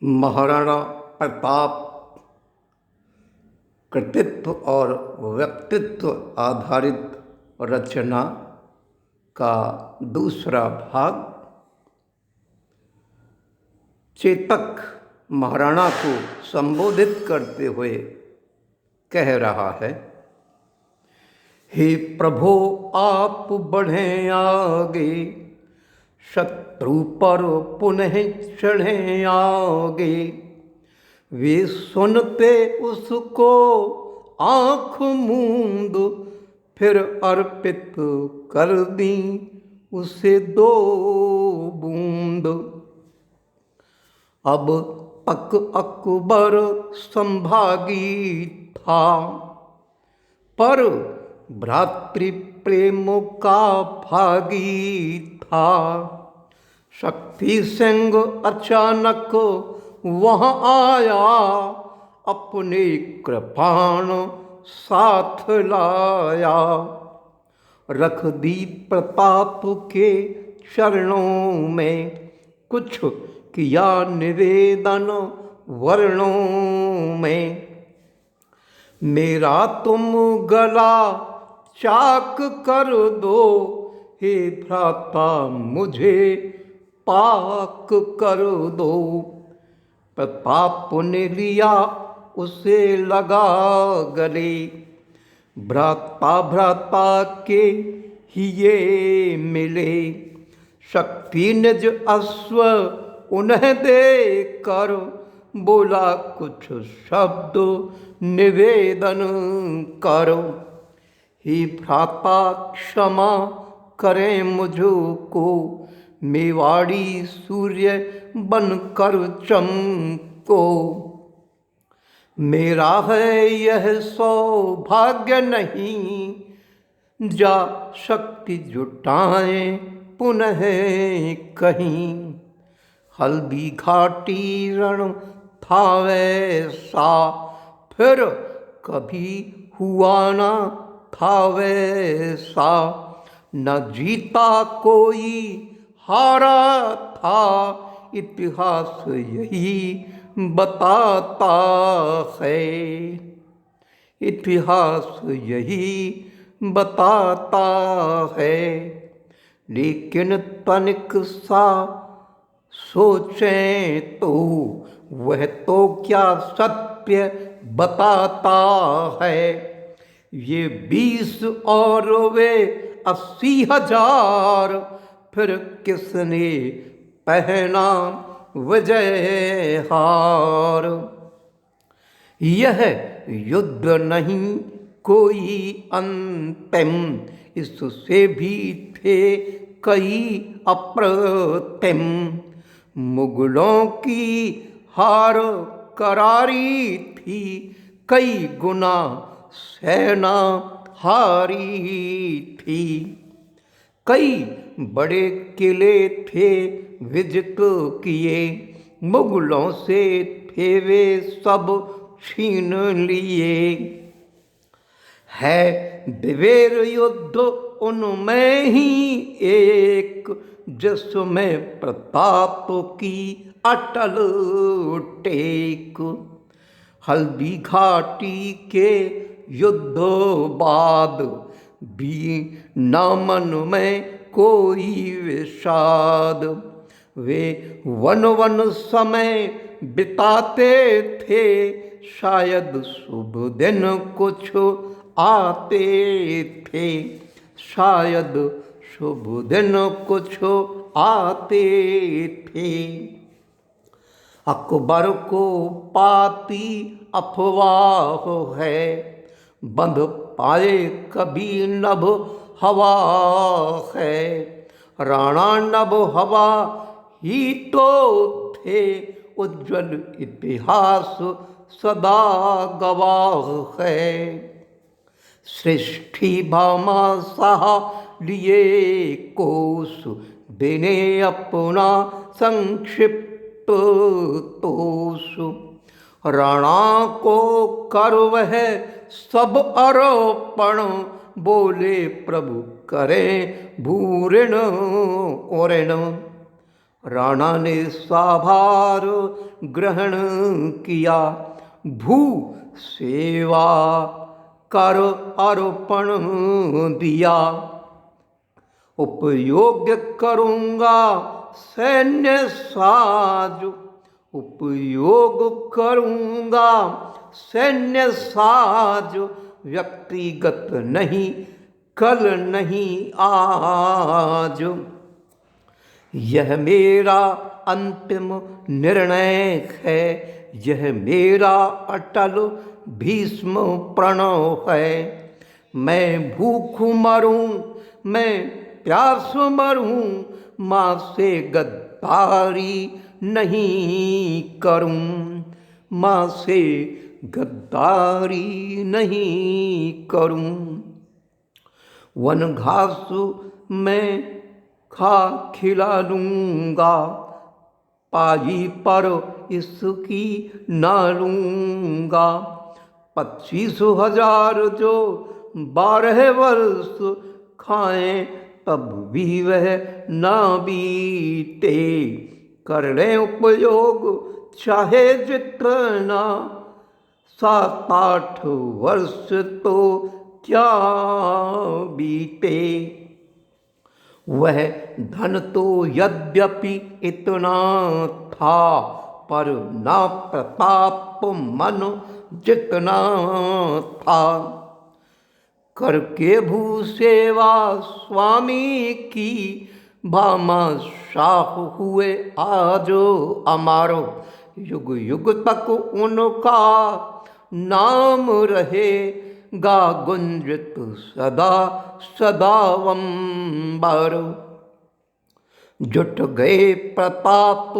महाराणा प्रताप कृतित्व और व्यक्तित्व आधारित रचना का दूसरा भाग चेतक महाराणा को संबोधित करते हुए कह रहा है। हे प्रभो आप बढ़ें आगे, शत्रु पर पुनः चढ़ें आगे। वे सुनते उसको आँख मूंद, फिर अर्पित कर दी उसे 2 बूंद। अब तक अकबर संभागी था, पर भ्रातृ प्रेम का भागी था। शक्ति सिंह अचानक वहाँ आया, अपने कृपाण साथ लाया। रख दी प्रताप के चरणों में, कुछ किया निवेदन वर्णों में। मेरा तुम गला चाक कर दो, हे भ्राता मुझे पाक कर दो। प्रताप ने लिया उसे लगा गले, भ्राता भ्राता के ही ये मिले। शक्ति निज अश्व उन्हें दे कर, बोला कुछ शब्द निवेदन करो। हे भ्राता क्षमा करें मुझको, मेवाड़ी सूर्य बनकर चमको। मेरा है यह सौभाग्य नहीं, जा शक्ति जुटाएं पुनः कहीं। हल्दी घाटी रण था वैसा, फिर कभी हुआ ना था वैसा। न जीता कोई हारा था, इतिहास यही बताता है। इतिहास यही बताता है। लेकिन तनिक सा सोचें तो वह तो क्या सत्य बताता है। ये 20 और वे 80,000, फिर किसने पहना विजय हार। यह युद्ध नहीं कोई अंतिम, इससे भी थे कई अप्रतिम। मुगलों की हार करारी थी, कई गुना सेना हारी थी। कई बड़े किले थे विजित किए, मुगलों से थे वे सब छीन लिए। है दिवेर युद्ध उनमें ही एक, जिसमें प्रताप की अटल टेक। हल्दी घाटी के युद्ध बाद भी न मन में कोई विषाद। वे वन वन समय बिताते थे, शायद शुभ दिन कुछ आते थे। शायद शुभ दिन कुछ आते थे। अकबर को पाती अफवाह है, बंध पाए कभी नभ हवा है। राणा नभ हवा ही तो थे, उज्ज्वल इतिहास सदा गवाह है। सृष्टि भामा सहा लिए कोस, देने अपना संक्षिप्त तोष। राणा को कर वह सब अर्पण, बोले प्रभु करें भूऋण ऋण। राणा ने साभार ग्रहण किया, भू सेवा कर अर्पण दिया। उपयोग करूँगा सैन्य साज, उपयोग करूँगा सैन्य साज, व्यक्तिगत नहीं कल नहीं आज। यह मेरा अंतिम निर्णय है, यह मेरा अटल भीष्म प्रणव है। मैं भूख मरूं, मैं प्यास मरूं, माँ से गद्दारी नहीं करूं, माँ से गद्दारी नहीं करूं। वन घास मैं खा खिला लूँगा, पाजी पर इसकी ना लूँगा। 25,000 जो 12 वर्ष खाएं तब भी वह ना बीते। कर लें उपयोग चाहे जितना, 7-8 वर्ष तो क्या बीते। वह धन तो यद्यपि इतना था, पर ना प्रताप मन जितना था। करके भू सेवा स्वामी की, भामाशाह हुए आज अमारो। युग युग तक उनका नाम रहेगा गुंजित सदा सदावंबर। जुट गए प्रताप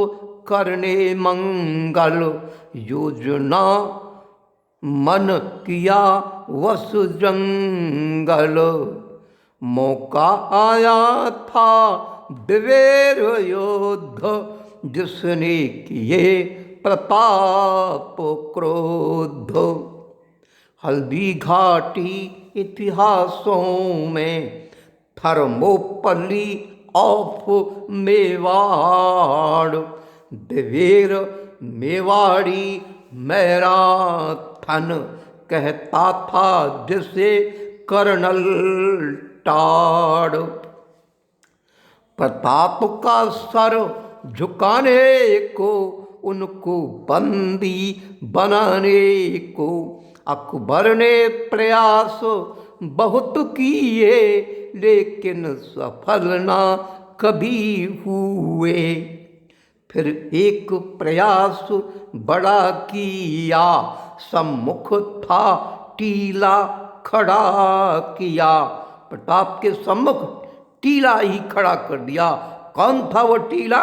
करने मंगल, योजना मन किया वस जंगल। मौका आया था दिवेर योद्ध, जिसने किए प्रताप क्रोध। हल्दी घाटी इतिहासों में, थर्मोपली ऑफ मेवाड़। दिवेर मेवाड़ी मैराथन कहता था जिसे कर्नल टाड़। प्रताप का सर झुकाने को, उनको बंदी बनाने को, अकबर ने प्रयास बहुत किए, लेकिन सफल ना कभी हुए। फिर एक प्रयास बड़ा किया, सम्मुख था टीला खड़ा किया। प्रताप के सम्मुख टीला ही खड़ा कर दिया। कौन था वो टीला?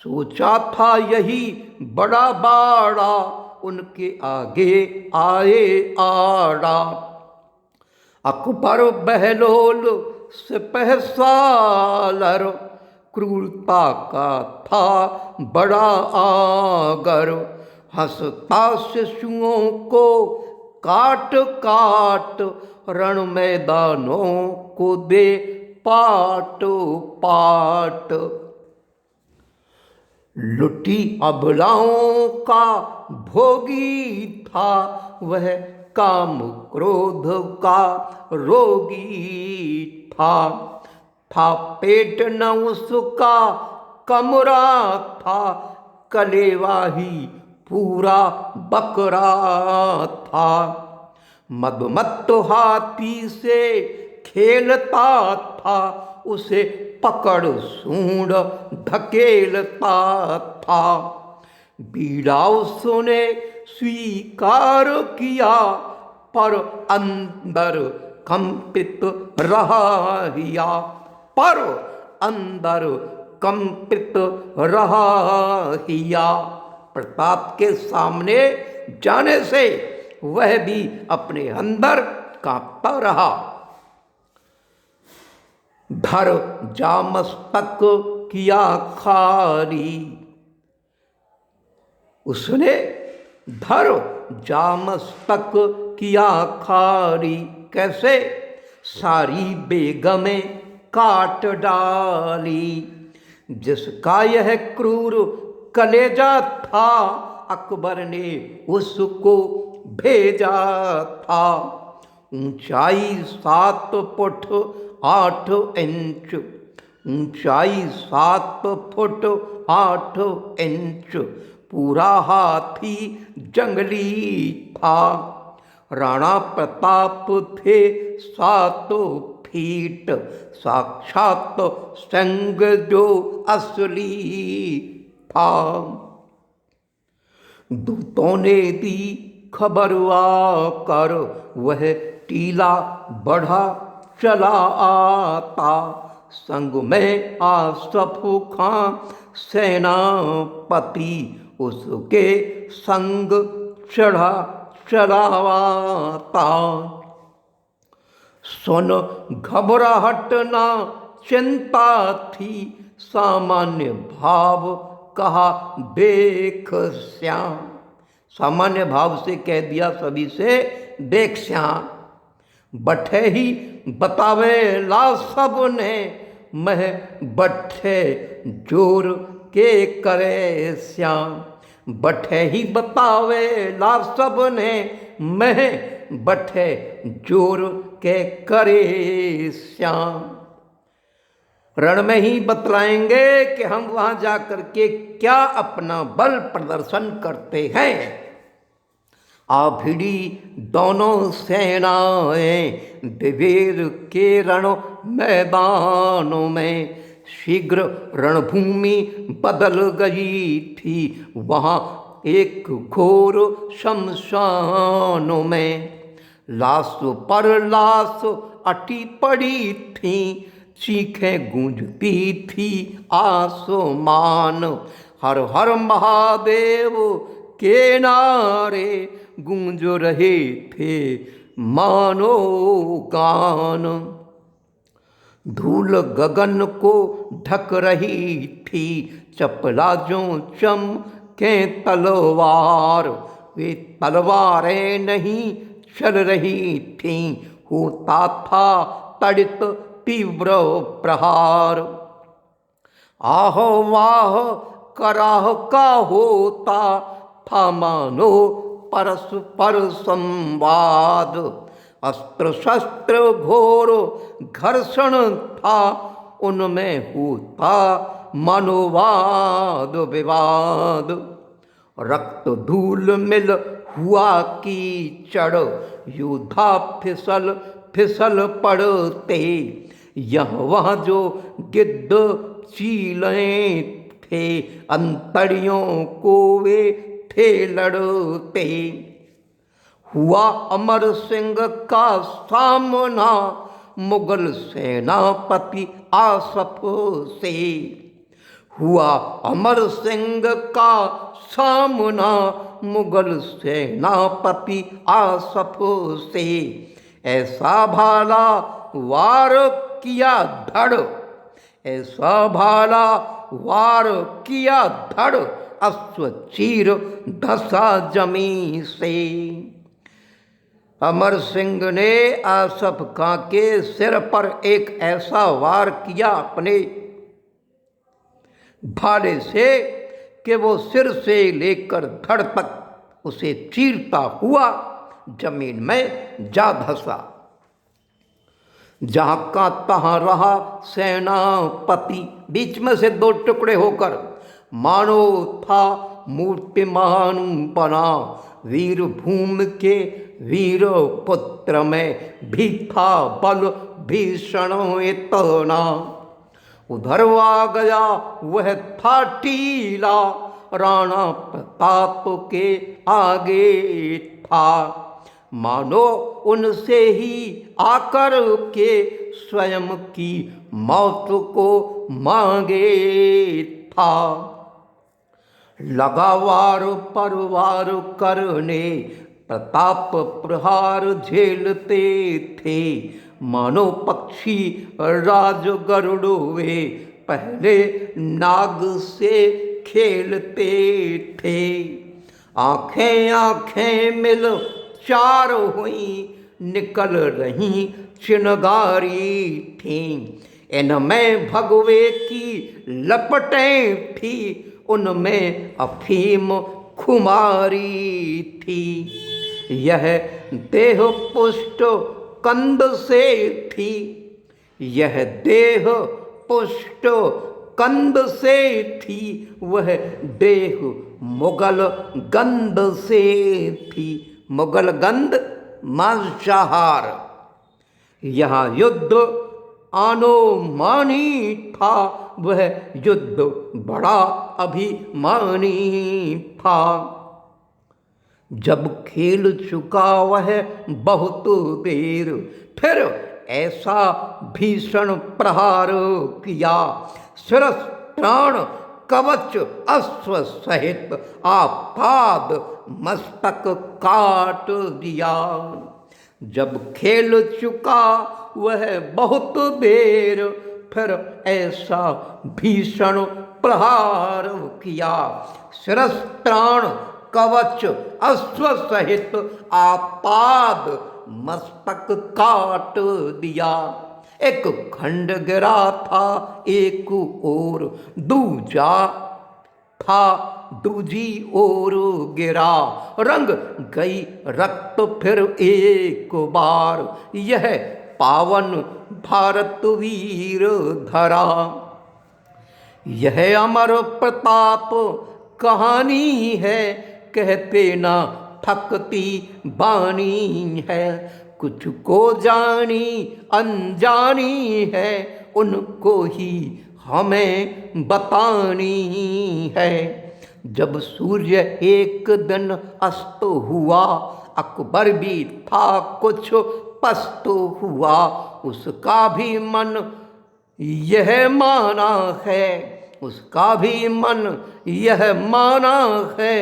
सोचा था यही बड़ा बाड़ा, उनके आगे आए आड़ा। अकबर बहलोल सिपह सालर, क्रूरता का था बड़ा आगर। हंसता शिशुओं को काट काट, रण मैदानों को दे पाट पाट। लुटी अबलाओं का भोगी था, वह काम क्रोध का रोगी था। पेट न उसका कमरा था, कलेवा ही पूरा बकरा था। मदमत्त हाथी से खेलता था, उसे पकड़ सूंड धकेलता था। बीड़ा उसने स्वीकार किया, पर अंदर कंपित रहा हिया, पर अंदर कंपित रहा हिया। प्रताप के सामने जाने से वह भी अपने अंदर कांपता रहा। धर जामस्तक किया खाली, उसने धर जामस्तक किया खाली। कैसे? सारी बेगमें काट डाली, जिसका यह क्रूर कलेजा था, अकबर ने उसको भेजा था। ऊंचाई 7 फुट 8 इंच, ऊंचाई 7 फुट 8 इंच, पूरा हाथी जंगली था। राणा प्रताप थे 7 फीट, साक्षात सिंह जो असली था। दूतों ने दी खबर आकर, वह टीला बढ़ा चला आता। संग में आसफ खां सेनापति, उसके संग चढ़ा चलावाता। सुन घबराहट ना चिंता थी, सामान्य भाव कहा देख श्याम। सामान्य भाव से कह दिया सभी से, देख श्याम। बठे ही बतावे ला सब ने, मह बठे जोर के करे श्याम। बठे ही बतावे ला सब ने, मह बठे जोर के करे श्याम। रण में ही बतलाएंगे कि हम वहां जाकर के क्या अपना बल प्रदर्शन करते हैं। आ भिड़ी दोनों सेनाएं विवेर के रण मैदानों में। शीघ्र रणभूमि बदल गई थी, वहाँ एक घोर शमशानों में। लाश पर लाश अटी पड़ी थी, चीखें गूंजती थी आसमान। हर हर महादेव के नारे गूंज रहे थे मानो गान। धूल गगन को ढक रही थी, चपलाजों चमके तलवार। वे तलवारें नहीं चल रही थीं, होता था तड़ित तीव्र प्रहार। आह वाह कराह का होता था मानो परस्पर संवाद। अस्त्र शस्त्र घोर घर्षण था, उनमें होता मनोवाद विवाद। रक्त धूल मिल हुआ कीचड़, योद्धा फिसल फिसल पड़ते। यह वह जो गिद्ध चीलें थे, अंतड़ियों को वे थे लड़ते। हुआ अमर सिंह का सामना, मुगल सेनापति आसफ से। हुआ अमर सिंह का सामना, मुगल सेनापति आसफ से। ऐसा भाला वार किया धड़, ऐसा भाला वार किया धड़, अश्व चीर धसा जमी से। अमर सिंह ने आसफ खां के सिर पर एक ऐसा वार किया अपने भाले से कि वो सिर से लेकर धड़ तक उसे चीरता हुआ जमीन में जा धसा। जहां का तहां रहा सेनापति, बीच में से 2 टुकड़े होकर मानो था मूर्तिमान बना। वीर भूमि के वीर पुत्र में भी था बल भीषण इतना। उधर आ गया वह था टीला, राणा प्रताप के आगे था। मानो उनसे ही आकर के स्वयं की मौत को मांगे था। लगा वार पर वार करने, प्रताप प्रहार झेलते थे। मानो पक्षी राज गरुड़ वे पहले नाग से खेलते थे। आंखें आंखें मिल चार हुई, निकल रही चिनगारी थीं। इनमें भगवे की लपटें थी, उनमें अफीम खुमारी थी। यह देह पुष्ट कंद से थी, यह देह पुष्ट कंद से थी, वह देह मुगल गंध से थी। मुगल गंध मांसाहार। यहाँ युद्ध आनोमानी था, वह युद्ध बड़ा अभिमानी था। जब खेल चुका वह बहुत देर, फिर ऐसा भीषण प्रहार किया, शिरस प्राण कवच अश्व सहित आपाद मस्तक काट दिया। जब खेल चुका वह बहुत देर, फिर ऐसा भीषण प्रहार किया, शिरस प्राण कवच अश्व सहित आपाद मस्तक काट दिया। एक खंड गिरा था एक ओर, दूजा था दूजी ओर गिरा, रंग गई रक्त फिर एक बार, यह पावन भारत वीर धरा। यह अमर प्रताप कहानी है, कहते ना थकती बानी है। कुछ को जानी अनजानी है, उनको ही हमें बतानी है। जब सूर्य एक दिन अस्त हुआ, अकबर भी था कुछ पस्त हुआ, उसका भी मन यह माना है, उसका भी मन यह माना है,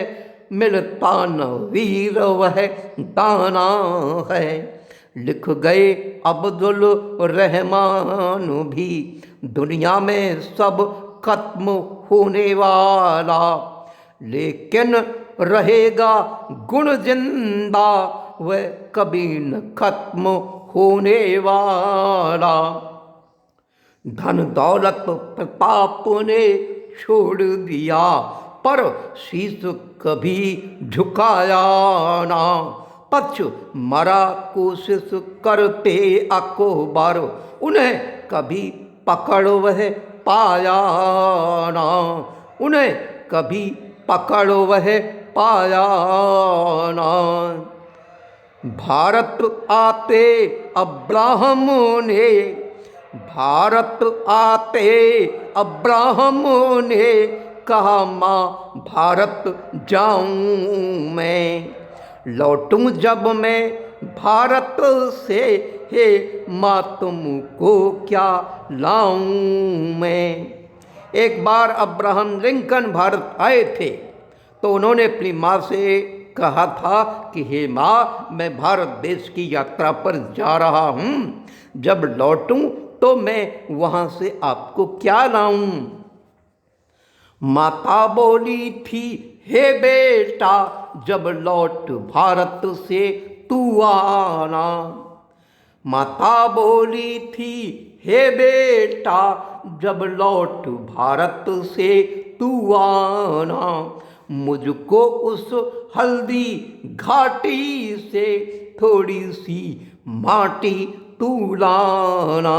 मिलता न वीर वह दाना है। लिख गए अब्दुल रहमान भी, दुनिया में सब खत्म होने वाला, लेकिन रहेगा गुण जिंदा, वह कभी न खत्म होने वाला। धन दौलत प्रताप ने छोड़ दिया, पर शीश कभी झुकाया ना। पक्ष मरा कोशिश करते अकबर, उन्हें कभी पकड़ वह पाया ना, उन्हें कभी पकड़ वह पाया ना। भारत आते अब्राहम ने, भारत आते अब्राहम ने कहा माँ भारत जाऊं मैं, लौटूं जब मैं भारत से, हे माँ तुमको क्या लाऊं मैं। एक बार अब्राहम लिंकन भारत आए थे, तो उन्होंने अपनी माँ से कहा था कि हे माँ मैं भारत देश की यात्रा पर जा रहा हूँ, जब लौटूं तो मैं वहाँ से आपको क्या लाऊं। माता बोली थी हे बेटा जब लौट भारत से तू आना, माता बोली थी हे बेटा जब लौट भारत से तू आना, मुझको उस हल्दी घाटी से थोड़ी सी माटी तू लाना।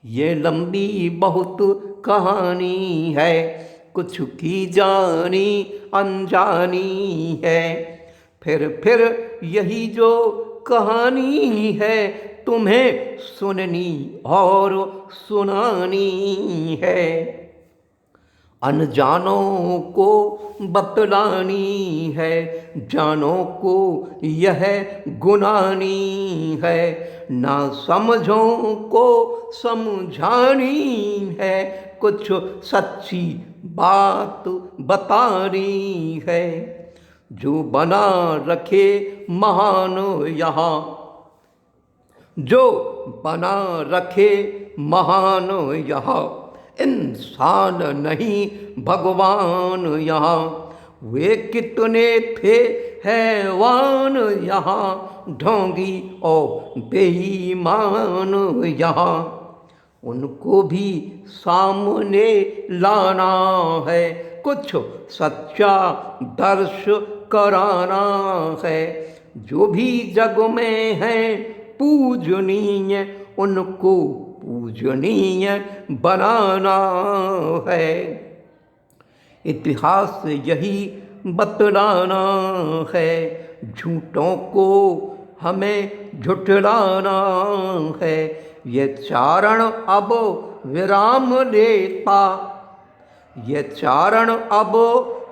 ये लंबी बहुत कहानी है, कुछ की जानी अनजानी है, फिर यही जो कहानी है तुम्हें सुननी और सुनानी है। अनजानों को बतलानी है, जानों को यह गुनानी है, ना समझों को समझानी है, कुछ सच्ची बात बतानी है। जो बना रखे महान यहाँ, जो बना रखे महान यहाँ, इंसान नहीं भगवान यहाँ। वे कितने थे हैवान यहाँ, ढोंगी और बेईमान यहाँ। उनको भी सामने लाना है, कुछ सच्चा दर्श कराना है। जो भी जग में है पूजनीय, उनको पूजनीय बनाना है। इतिहास यही बतलाना है, झूठों को हमें झुठलाना है। ये चारण अब विराम लेता, ये चारण अब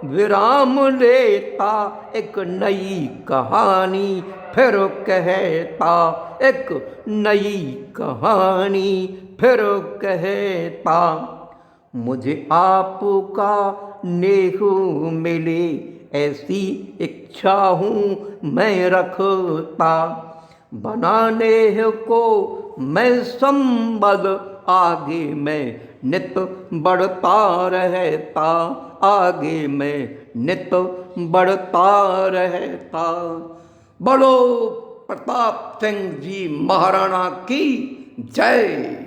विराम लेता, एक नई कहानी फिर कहता, एक नई कहानी फिर कहता। मुझे आपका नेह मिले ऐसी इच्छा हूँ मैं रखता, बनाने को मैं संबल आगे मैं नित बढ़ता रहता, आगे मैं नित बढ़ता रहता। बोलो प्रताप सिंह जी महाराणा की जय।